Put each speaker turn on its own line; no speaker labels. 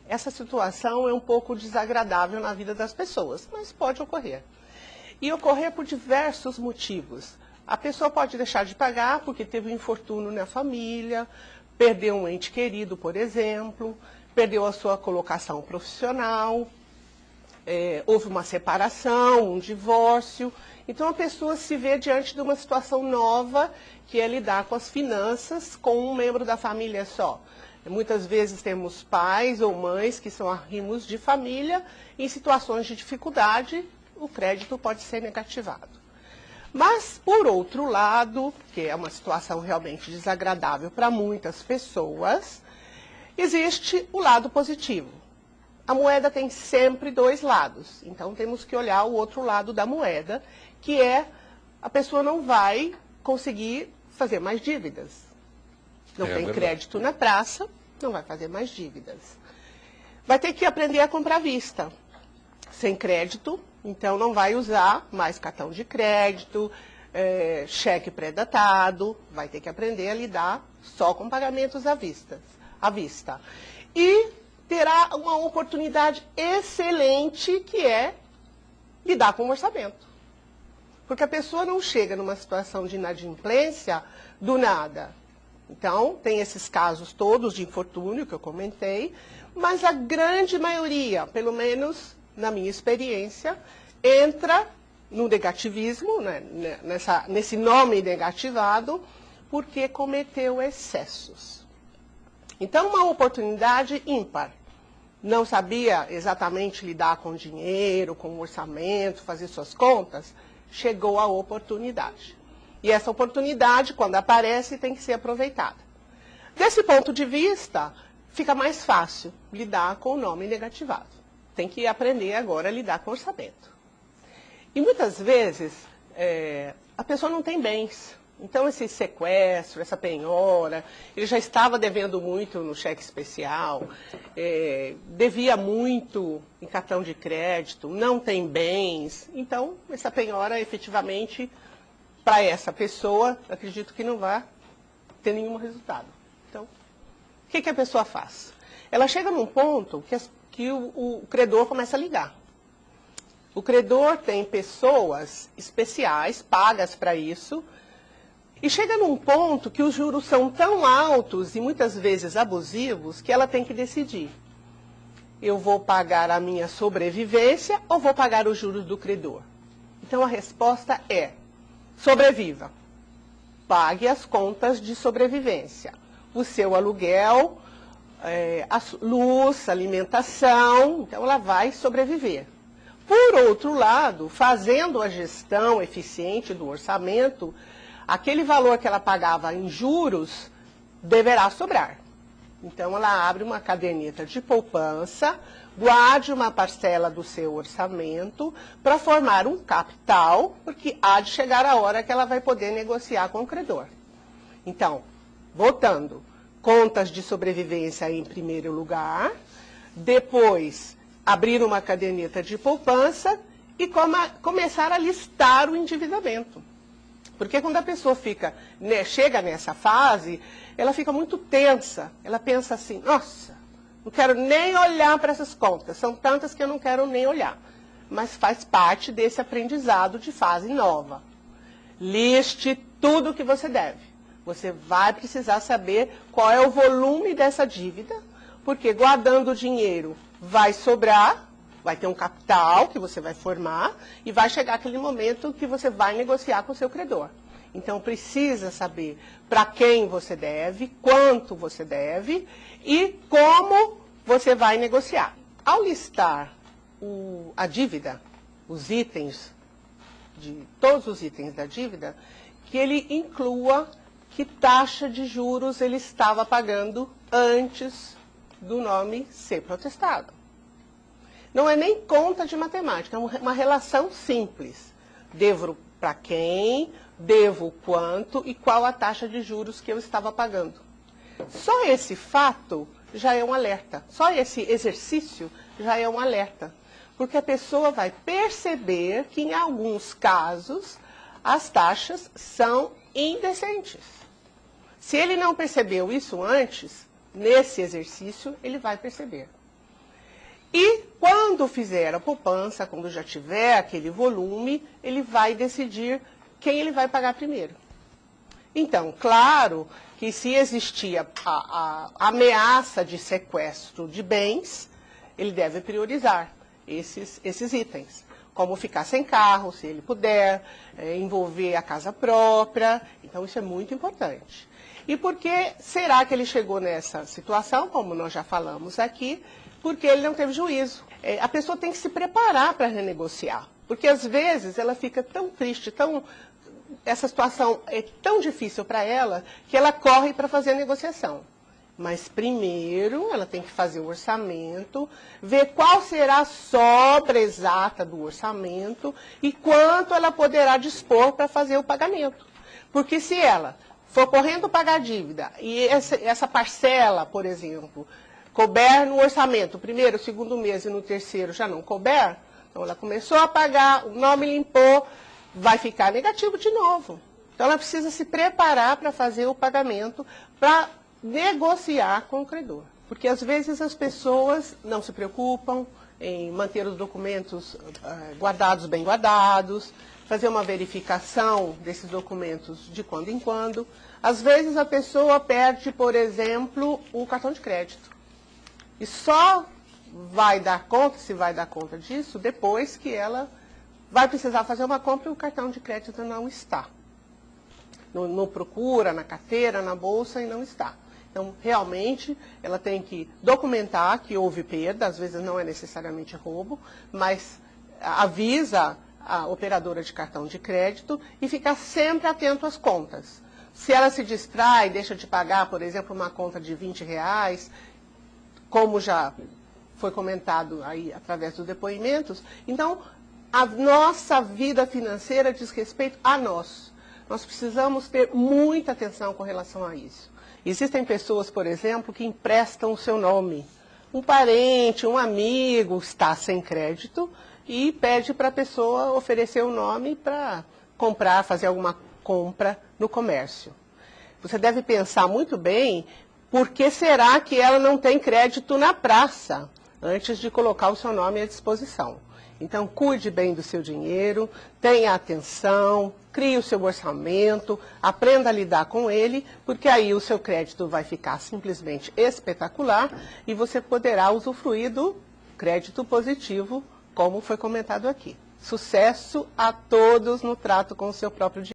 Essa situação é um pouco desagradável na vida das pessoas, mas pode ocorrer. E ocorrer por diversos motivos. A pessoa pode deixar de pagar porque teve um infortúnio na família, perdeu um ente querido, por exemplo, perdeu a sua colocação profissional, houve uma separação, um divórcio. Então a pessoa se vê diante de uma situação nova, que é lidar com as finanças com um membro da família só. Muitas vezes temos pais ou mães que são arrimos de família, em situações de dificuldade, o crédito pode ser negativado. Mas, por outro lado, que é uma situação realmente desagradável para muitas pessoas, existe o lado positivo. A moeda tem sempre dois lados, então temos que olhar o outro lado da moeda, que é a pessoa não vai conseguir fazer mais dívidas. Não tem crédito na praça, não vai fazer mais dívidas. Vai ter que aprender a comprar à vista. Sem crédito, então não vai usar mais cartão de crédito, cheque pré-datado, vai ter que aprender a lidar só com pagamentos à vista. E terá uma oportunidade excelente, que é lidar com o orçamento. Porque a pessoa não chega numa situação de inadimplência do nada. Então, tem esses casos todos de infortúnio que eu comentei, mas a grande maioria, pelo menos na minha experiência, entra no negativismo, né, nesse nome negativado, porque cometeu excessos. Então, uma oportunidade ímpar. Não sabia exatamente lidar com dinheiro, com o orçamento, fazer suas contas, chegou a oportunidade. E essa oportunidade, quando aparece, tem que ser aproveitada. Desse ponto de vista, fica mais fácil lidar com o nome negativado. Tem que aprender agora a lidar com o orçamento. E muitas vezes, a pessoa não tem bens. Então, esse sequestro, essa penhora, ele já estava devendo muito no cheque especial, devia muito em cartão de crédito, não tem bens. Então, essa penhora, efetivamente, para essa pessoa, acredito que não vai ter nenhum resultado. Então, o que a pessoa faz? Ela chega num ponto que o credor começa a ligar. O credor tem pessoas especiais, pagas para isso, e chega num ponto que os juros são tão altos e muitas vezes abusivos que ela tem que decidir. Eu vou pagar a minha sobrevivência ou vou pagar os juros do credor? Então a resposta é: sobreviva. Pague as contas de sobrevivência. O seu aluguel, a luz, alimentação, então ela vai sobreviver. Por outro lado, fazendo a gestão eficiente do orçamento, aquele valor que ela pagava em juros deverá sobrar. Então, ela abre uma caderneta de poupança, guarde uma parcela do seu orçamento para formar um capital, porque há de chegar a hora que ela vai poder negociar com o credor. Então, voltando, contas de sobrevivência em primeiro lugar, depois abrir uma caderneta de poupança e começar a listar o endividamento. Porque quando a pessoa chega nessa fase, ela fica muito tensa. Ela pensa assim: nossa, não quero nem olhar para essas contas. São tantas que eu não quero nem olhar. Mas faz parte desse aprendizado de fase nova. Liste tudo o que você deve. Você vai precisar saber qual é o volume dessa dívida, porque guardando o dinheiro vai sobrar, vai ter um capital que você vai formar e vai chegar aquele momento que você vai negociar com o seu credor. Então, precisa saber para quem você deve, quanto você deve e como você vai negociar. Ao listar a dívida, os itens, todos os itens da dívida, que ele inclua que taxa de juros ele estava pagando antes do nome ser protestado. Não é nem conta de matemática, é uma relação simples. Devo para quem, devo quanto e qual a taxa de juros que eu estava pagando. Só esse fato já é um alerta. Só esse exercício já é um alerta. Porque a pessoa vai perceber que, em alguns casos, as taxas são indecentes. Se ele não percebeu isso antes, nesse exercício, ele vai perceber. E quando fizer a poupança, quando já tiver aquele volume, ele vai decidir quem ele vai pagar primeiro. Então, claro que se existia a ameaça de sequestro de bens, ele deve priorizar esses itens. Como ficar sem carro, se ele puder, envolver a casa própria. Então, isso é muito importante. E por que será que ele chegou nessa situação, como nós já falamos aqui? Porque ele não teve juízo. A pessoa tem que se preparar para renegociar. Porque, às vezes, ela fica tão triste, essa situação é tão difícil para ela, que ela corre para fazer a negociação. Mas, primeiro, ela tem que fazer o orçamento, ver qual será a sobra exata do orçamento e quanto ela poderá dispor para fazer o pagamento. Porque se ela for correndo pagar a dívida e essa parcela, por exemplo, couber no orçamento, primeiro, segundo mês e no terceiro já não couber, então ela começou a pagar, o nome limpou, vai ficar negativo de novo. Então ela precisa se preparar para fazer o pagamento, para negociar com o credor. Porque às vezes as pessoas não se preocupam em manter os documentos guardados, bem guardados, fazer uma verificação desses documentos de quando em quando. Às vezes a pessoa perde, por exemplo, o cartão de crédito. E só vai dar conta, se vai dar conta disso, depois que ela vai precisar fazer uma compra e o cartão de crédito não está. Não procura na carteira, na bolsa e não está. Então, realmente, ela tem que documentar que houve perda, às vezes não é necessariamente roubo, mas avisa a operadora de cartão de crédito e ficar sempre atento às contas. Se ela se distrai, deixa de pagar, por exemplo, uma conta de R$20, como já foi comentado aí através dos depoimentos, então a nossa vida financeira diz respeito a nós. Nós precisamos ter muita atenção com relação a isso. Existem pessoas, por exemplo, que emprestam o seu nome. Um parente, um amigo está sem crédito e pede para a pessoa oferecer o nome para comprar, fazer alguma compra no comércio. Você deve pensar muito bem por que será que ela não tem crédito na praça antes de colocar o seu nome à disposição. Então, cuide bem do seu dinheiro, tenha atenção, crie o seu orçamento, aprenda a lidar com ele, porque aí o seu crédito vai ficar simplesmente espetacular e você poderá usufruir do crédito positivo, como foi comentado aqui. Sucesso a todos no trato com o seu próprio dinheiro.